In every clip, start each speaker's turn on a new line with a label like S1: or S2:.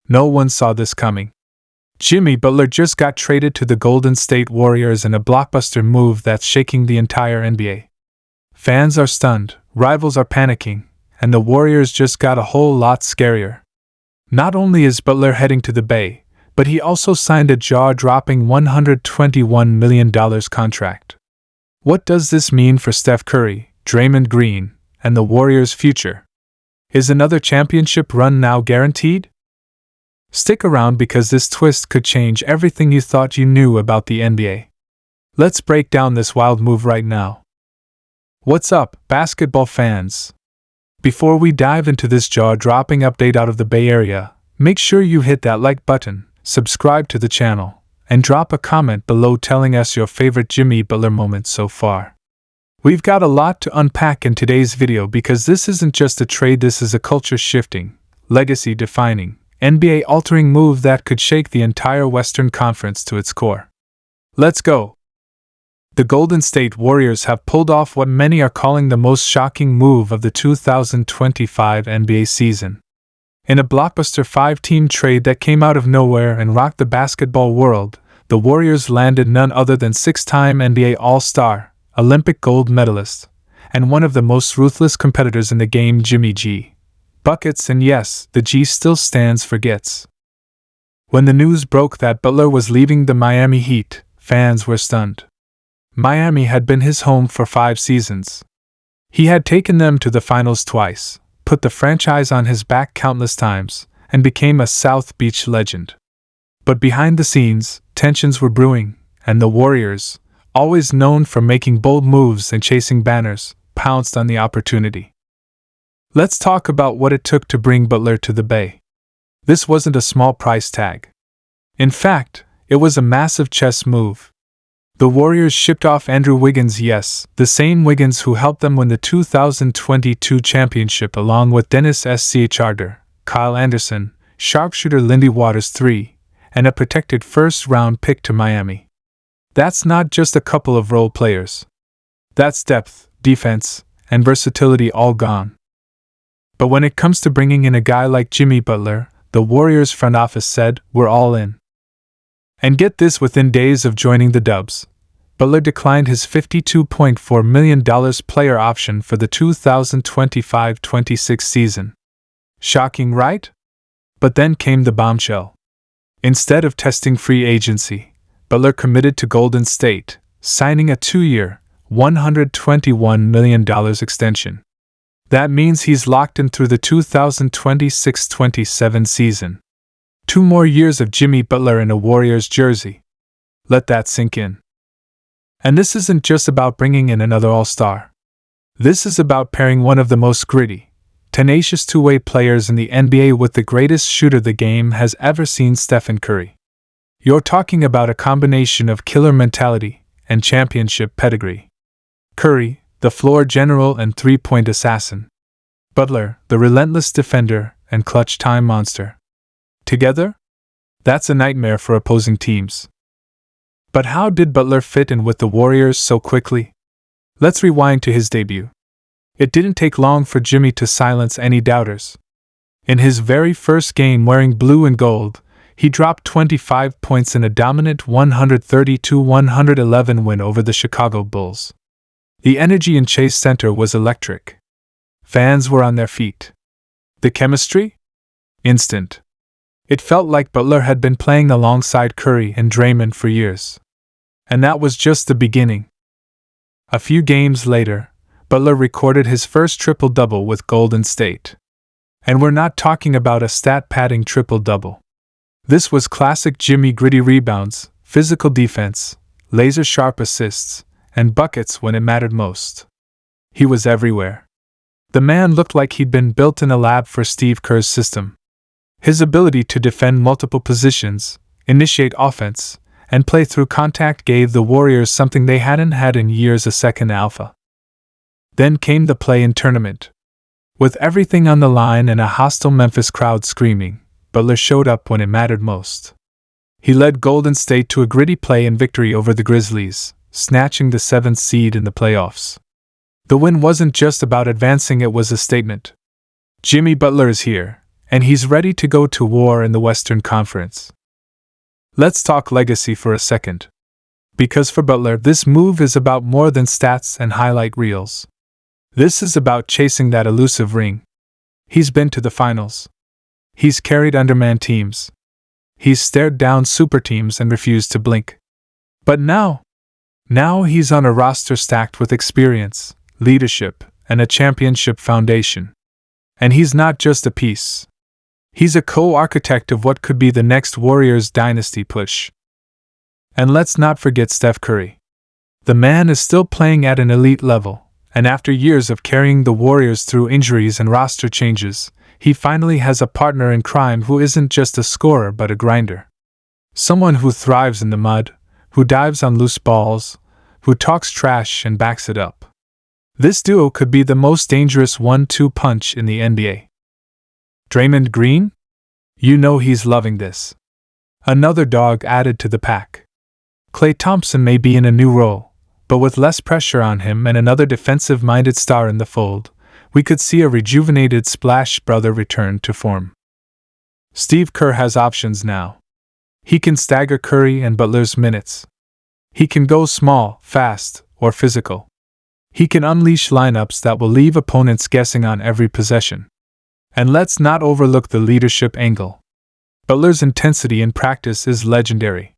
S1: No one saw this coming. Jimmy Butler just got traded to the Golden State Warriors in a blockbuster move that's shaking the entire NBA. Fans are stunned, rivals are panicking, and the Warriors just got a whole lot scarier. Not only is Butler heading to the Bay, but he also signed a jaw-dropping $121 million contract. What does this mean for Steph Curry, Draymond Green, and the Warriors' future? Is another championship run now guaranteed? Stick around because this twist could change everything you thought you knew about the NBA. Let's break down this wild move right now. What's up, basketball fans? Before we dive into this jaw-dropping update out of the Bay Area, make sure you hit that like button, subscribe to the channel, and drop a comment below telling us your favorite Jimmy Butler moment so far. We've got a lot to unpack in today's video because this isn't just a trade, this is a culture-shifting, legacy-defining, NBA-altering move that could shake the entire Western Conference to its core. Let's go! The Golden State Warriors have pulled off what many are calling the most shocking move of the 2025 NBA season. In a blockbuster 5-team trade that came out of nowhere and rocked the basketball world, the Warriors landed none other than 6-time NBA All-Star, Olympic gold medalist, and one of the most ruthless competitors in the game, Jimmy G. Buckets, and yes, the G still stands for gets. When the news broke that Butler was leaving the Miami Heat, fans were stunned. Miami had been his home for 5 seasons. He had taken them to the finals twice, put the franchise on his back countless times, and became a South Beach legend. But behind the scenes, tensions were brewing, and the Warriors, always known for making bold moves and chasing banners, pounced on the opportunity. Let's talk about what it took to bring Butler to the Bay. This wasn't a small price tag. In fact, it was a massive chess move. The Warriors shipped off Andrew Wiggins, yes, the same Wiggins who helped them win the 2022 championship along with Dennis Schroeder, Kyle Anderson, sharpshooter Lindy Waters III, and a protected first-round pick to Miami. That's not just a couple of role players. That's depth, defense, and versatility all gone. But when it comes to bringing in a guy like Jimmy Butler, the Warriors front office said, "We're all in." And get this, within days of joining the Dubs, Butler declined his $52.4 million player option for the 2025-26 season. Shocking, right? But then came the bombshell. Instead of testing free agency, Butler committed to Golden State, signing a 2-year, $121 million extension. That means he's locked in through the 2026-27 season. 2 more years of Jimmy Butler in a Warriors jersey. Let that sink in. And this isn't just about bringing in another All-Star. This is about pairing one of the most gritty, tenacious two-way players in the NBA with the greatest shooter the game has ever seen, Stephen Curry. You're talking about a combination of killer mentality and championship pedigree. Curry, the floor general and three-point assassin. Butler, the relentless defender and clutch time monster. Together? That's a nightmare for opposing teams. But how did Butler fit in with the Warriors so quickly? Let's rewind to his debut. It didn't take long for Jimmy to silence any doubters. In his very first game wearing blue and gold, he dropped 25 points in a dominant 132-111 win over the Chicago Bulls. The energy in Chase Center was electric. Fans were on their feet. The chemistry? Instant. It felt like Butler had been playing alongside Curry and Draymond for years. And that was just the beginning. A few games later, Butler recorded his first triple-double with Golden State. And we're not talking about a stat-padding triple-double. This was classic Jimmy: gritty rebounds, physical defense, laser-sharp assists, and buckets when it mattered most. He was everywhere. The man looked like he'd been built in a lab for Steve Kerr's system. His ability to defend multiple positions, initiate offense, and play through contact gave the Warriors something they hadn't had in years: a second alpha. Then came the play-in tournament. With everything on the line and a hostile Memphis crowd screaming, Butler showed up when it mattered most. He led Golden State to a gritty play-in victory over the Grizzlies, snatching the 7th seed in the playoffs. The win wasn't just about advancing, it was a statement. Jimmy Butler is here, and he's ready to go to war in the Western Conference. Let's talk legacy for a second. Because for Butler, this move is about more than stats and highlight reels. This is about chasing that elusive ring. He's been to the finals. He's carried underman teams. He's stared down super teams and refused to blink. But now he's on a roster stacked with experience, leadership, and a championship foundation. And he's not just a piece. He's a co-architect of what could be the next Warriors dynasty push. And let's not forget Steph Curry. The man is still playing at an elite level, and after years of carrying the Warriors through injuries and roster changes, he finally has a partner in crime who isn't just a scorer but a grinder. Someone who thrives in the mud, who dives on loose balls, who talks trash and backs it up. This duo could be the most dangerous 1-2 punch in the NBA. Draymond Green? You know he's loving this. Another dog added to the pack. Klay Thompson may be in a new role, but with less pressure on him and another defensive-minded star in the fold, we could see a rejuvenated Splash Brother return to form. Steve Kerr has options now. He can stagger Curry and Butler's minutes. He can go small, fast, or physical. He can unleash lineups that will leave opponents guessing on every possession. And let's not overlook the leadership angle. Butler's intensity in practice is legendary.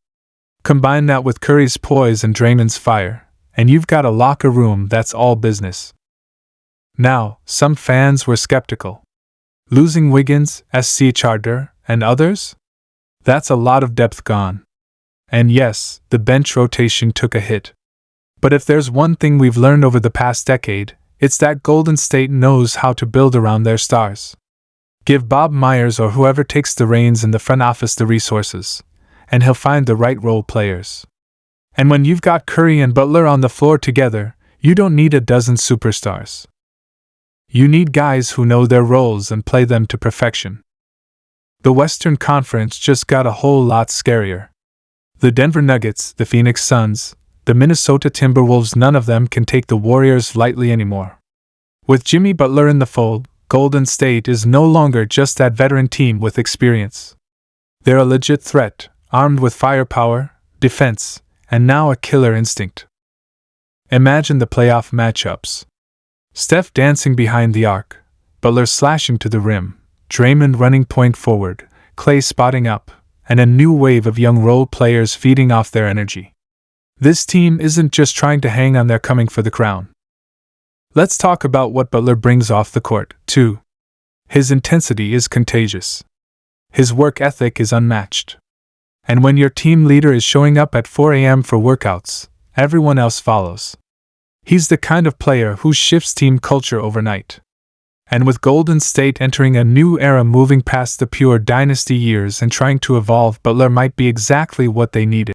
S1: Combine that with Curry's poise and Draymond's fire, and you've got a locker room that's all business. Now, some fans were skeptical. Losing Wiggins, SC Charter, and others? That's a lot of depth gone. And yes, the bench rotation took a hit. But if there's one thing we've learned over the past decade, it's that Golden State knows how to build around their stars. Give Bob Myers or whoever takes the reins in the front office the resources, and he'll find the right role players. And when you've got Curry and Butler on the floor together, you don't need a dozen superstars. You need guys who know their roles and play them to perfection. The Western Conference just got a whole lot scarier. The Denver Nuggets, the Phoenix Suns, the Minnesota Timberwolves, none of them can take the Warriors lightly anymore. With Jimmy Butler in the fold, Golden State is no longer just that veteran team with experience. They're a legit threat, armed with firepower, defense, and now a killer instinct. Imagine the playoff matchups. Steph dancing behind the arc, Butler slashing to the rim, Draymond running point forward, Klay spotting up, and a new wave of young role players feeding off their energy. This team isn't just trying to hang on, they're coming for the crown. Let's talk about what Butler brings off the court, too. His intensity is contagious. His work ethic is unmatched. And when your team leader is showing up at 4 a.m. for workouts, everyone else follows. He's the kind of player who shifts team culture overnight. And with Golden State entering a new era, moving past the pure dynasty years and trying to evolve, Butler might be exactly what they needed.